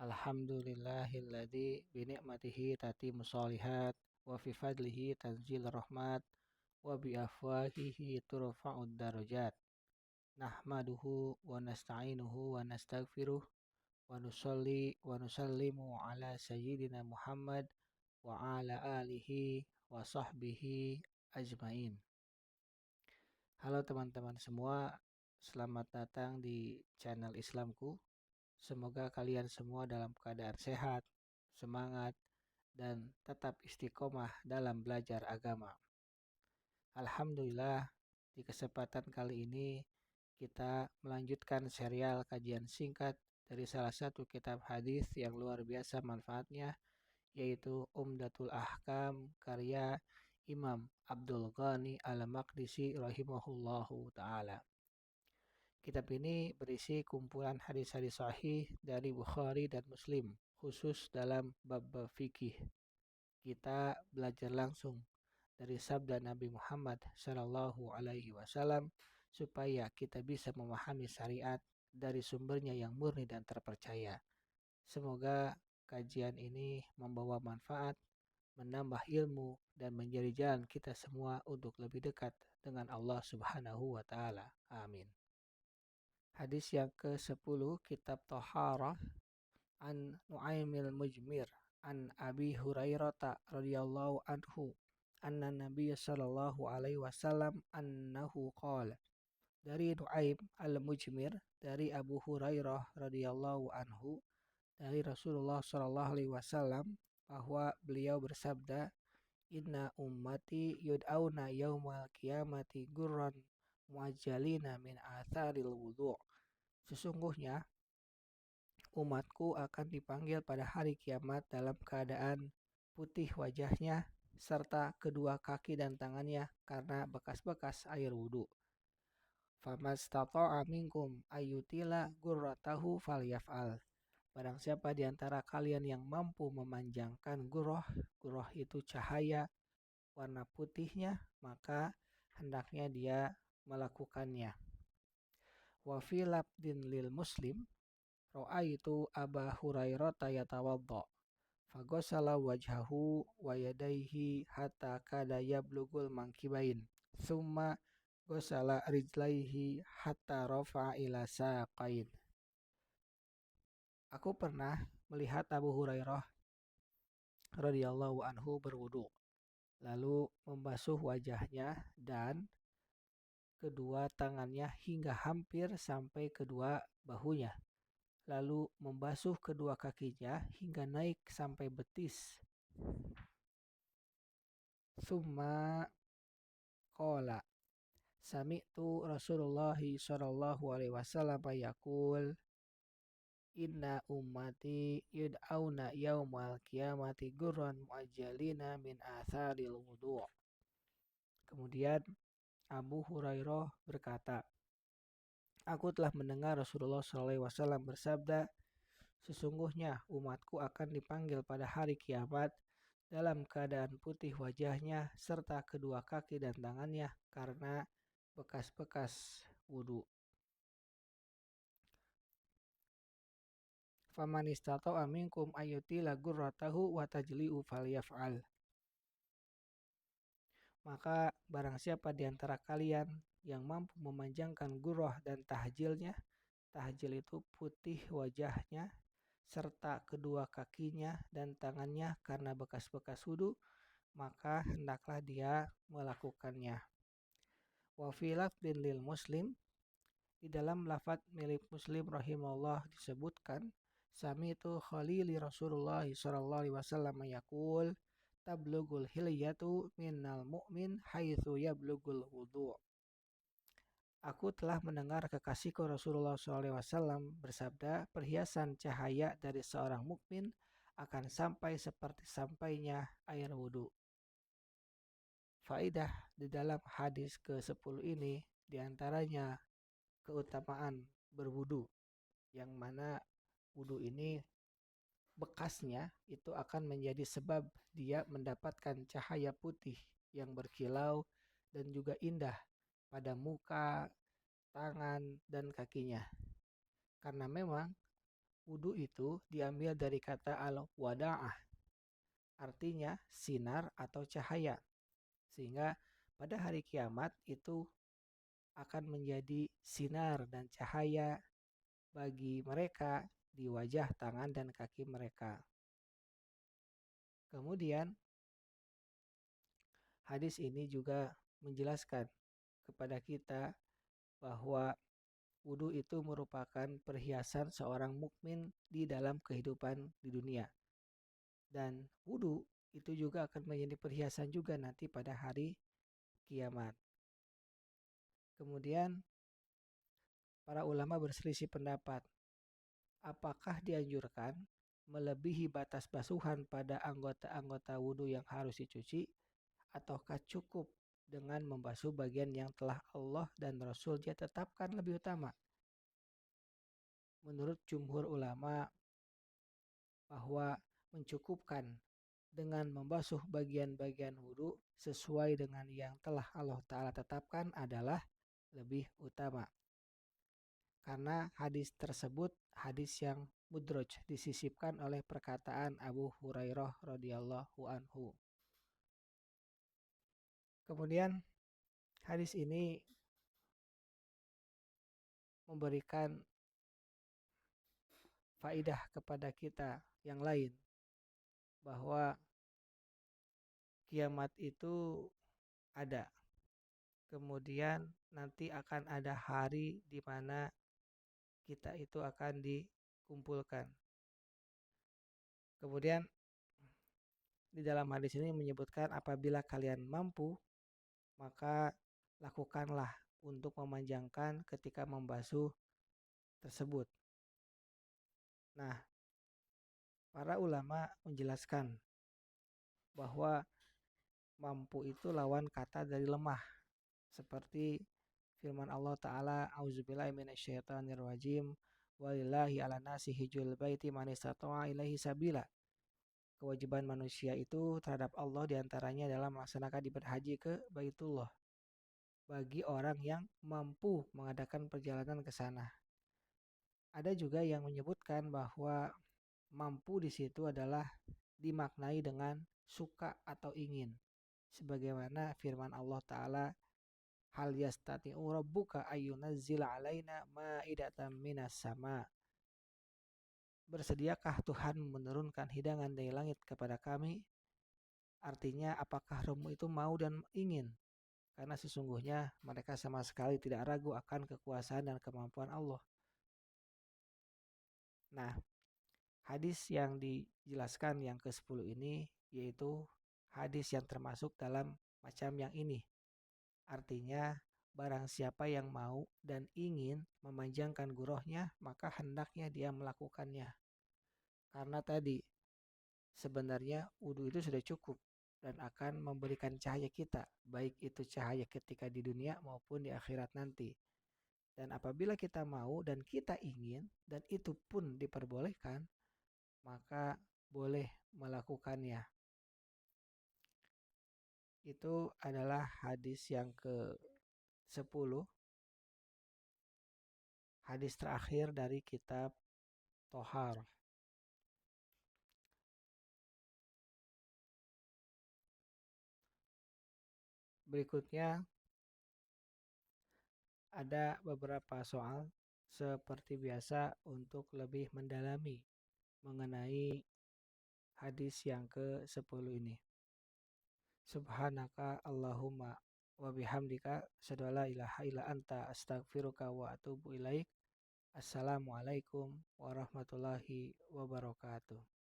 Alhamdulillahilladzi bi ni'matihi tatimmu shalihat wa fi fadlihi tanzil rahmat wa bi afwahihi turfa'ud darajat. Nahmaduhu wa nasta'inuhu wa nastaghfiruh wa nusalli wa nusallimu ala sayyidina Muhammad wa ala alihi wa sahbihi ajmain. Halo teman-teman semua, selamat datang di channel Islamku. Semoga kalian semua dalam keadaan sehat, semangat, dan tetap istiqomah dalam belajar agama. Alhamdulillah, di kesempatan kali ini kita melanjutkan serial kajian singkat dari salah satu kitab hadis yang luar biasa manfaatnya, yaitu Umdatul Ahkam karya Imam Abdul Ghani Al-Maqdisi rahimahullahu ta'ala. Kitab ini berisi kumpulan hadis-hadis sahih dari Bukhari dan Muslim, khusus dalam bab-bab fikih. Kita belajar langsung dari sabda Nabi Muhammad Shallallahu Alaihi Wasallam supaya kita bisa memahami syariat dari sumbernya yang murni dan terpercaya. Semoga kajian ini membawa manfaat, menambah ilmu, dan menjadi jalan kita semua untuk lebih dekat dengan Allah Subhanahu wa Ta'ala. Amin. Hadis yang ke-10 kitab Thaharah an Nu'aimil Mujmir an Abi Hurairah radhiyallahu anhu anna Nabiy sallallahu alaihi wasallam annahu qala. Dari Nu'aim al-Mujmir dari Abu Hurairah radhiyallahu anhu dari Rasulullah sallallahu alaihi wasallam bahwa beliau bersabda, inna ummati yud'auna yaumal qiyamati gurran muajjalina min atharil wudu'. Sesungguhnya umatku akan dipanggil pada hari kiamat dalam keadaan putih wajahnya serta kedua kaki dan tangannya karena bekas-bekas air wudhu. Famastata'a minkum ayyutila gurratahu falyaf'al. Barang siapa di antara kalian yang mampu memanjangkan gurrah itu cahaya warna putihnya, maka hendaknya dia melakukannya. Wa fi labdin lil Muslim ra'aitu Aba Hurairah yatawadda faghasala wajhahu wa yadayhi hatta kada yablugul mankibain thumma ghasala rijlaihi hatta rafa'a ila saqain. Aku pernah melihat Abu Hurairah radhiyallahu anhu berwudu, lalu membasuh wajahnya dan kedua tangannya hingga hampir sampai kedua bahunya, lalu membasuh kedua kakinya hingga naik sampai betis. Summa qala sami'tu Rasulullah sallallahu alaihi wasallam yaqul inna ummati yud'auna yaumal qiyamati gurran muajjalina min atharil wudu'. Kemudian Abu Hurairah berkata, aku telah mendengar Rasulullah SAW bersabda, sesungguhnya umatku akan dipanggil pada hari kiamat dalam keadaan putih wajahnya serta kedua kaki dan tangannya karena bekas-bekas wudhu. Faman istata'a minkum ayyutila gurratahu wa tajli'u falyaf'al. Maka barang siapa di antara kalian yang mampu memanjangkan gurrah dan tahjilnya, tahjil itu putih wajahnya serta kedua kakinya dan tangannya karena bekas-bekas wudhu, maka hendaklah dia melakukannya. Wa fi lafdin lil Muslim, di dalam lafaz milik Muslim rahimahullah disebutkan, sami'tu khalili Rasulullah sallallahu alaihi wasallam yaqul tablugul hilyatu minnal mu'min haitsu yablugul wudu'. Aku telah mendengar kekasihku Rasulullah SAW bersabda, perhiasan cahaya dari seorang mukmin akan sampai seperti sampainya air wudhu. Faidah di dalam hadis ke-10 ini diantaranya keutamaan berwudhu, yang mana wudhu ini bekasnya itu akan menjadi sebab dia mendapatkan cahaya putih yang berkilau dan juga indah pada muka, tangan, dan kakinya. Karena memang wudu itu diambil dari kata al-wada'ah, artinya sinar atau cahaya. Sehingga pada hari kiamat itu akan menjadi sinar dan cahaya bagi mereka di wajah, tangan, dan kaki mereka. Kemudian hadis ini juga menjelaskan kepada kita bahwa wudu itu merupakan perhiasan seorang mukmin di dalam kehidupan di dunia. Dan wudu itu juga akan menjadi perhiasan juga nanti pada hari kiamat. Kemudian para ulama berselisih pendapat, apakah dianjurkan melebihi batas basuhan pada anggota-anggota wudu yang harus dicuci, ataukah cukup dengan membasuh bagian yang telah Allah dan Rasul-Nya tetapkan lebih utama? Menurut jumhur ulama, bahwa mencukupkan dengan membasuh bagian-bagian wudu sesuai dengan yang telah Allah Ta'ala tetapkan adalah lebih utama. Karena hadis tersebut hadis yang mudraj, disisipkan oleh perkataan Abu Hurairah radhiyallahu anhu. Kemudian hadis ini memberikan faidah kepada kita yang lain, bahwa kiamat itu ada. Kemudian nanti akan ada hari di mana kita itu akan dikumpulkan. Kemudian di dalam hadis ini menyebutkan apabila kalian mampu, maka lakukanlah untuk memanjangkan ketika membasuh tersebut. Nah, para ulama menjelaskan bahwa mampu itu lawan kata dari lemah. Seperti firman Allah Ta'ala, A'udzubillahi minasyaitonirrajim, walillahi ala nasi hijjul baiti man istata'a ilaihi sabila. Kewajiban manusia itu terhadap Allah diantaranya adalah melaksanakan ibadah haji ke Baitullah bagi orang yang mampu mengadakan perjalanan ke sana. Ada juga yang menyebutkan bahwa mampu di situ adalah dimaknai dengan suka atau ingin. Sebagaimana firman Allah Ta'ala, hal yastati'u rabbuka ayyunazzila alaina ma'idatan minas sama. Bersediakah Tuhan menurunkan hidangan dari langit kepada kami? Artinya apakah Romo itu mau dan ingin? Karena sesungguhnya mereka sama sekali tidak ragu akan kekuasaan dan kemampuan Allah. Nah, hadis yang dijelaskan yang ke-10 ini yaitu hadis yang termasuk dalam macam yang ini. Artinya barang siapa yang mau dan ingin memanjangkan gurohnya, maka hendaknya dia melakukannya. Karena tadi sebenarnya wudu itu sudah cukup dan akan memberikan cahaya kita, baik itu cahaya ketika di dunia maupun di akhirat nanti. Dan apabila kita mau dan kita ingin, dan itu pun diperbolehkan, maka boleh melakukannya. Itu adalah hadis yang ke-10, hadis terakhir dari kitab Tohar. Berikutnya ada beberapa soal seperti biasa untuk lebih mendalami mengenai hadis yang ke-10 ini. Subhanaka Allahumma wa bihamdika asyhadu an la ilaha illa anta astaghfiruka wa atubu ilaik. Assalamualaikum warahmatullahi wabarakatuh.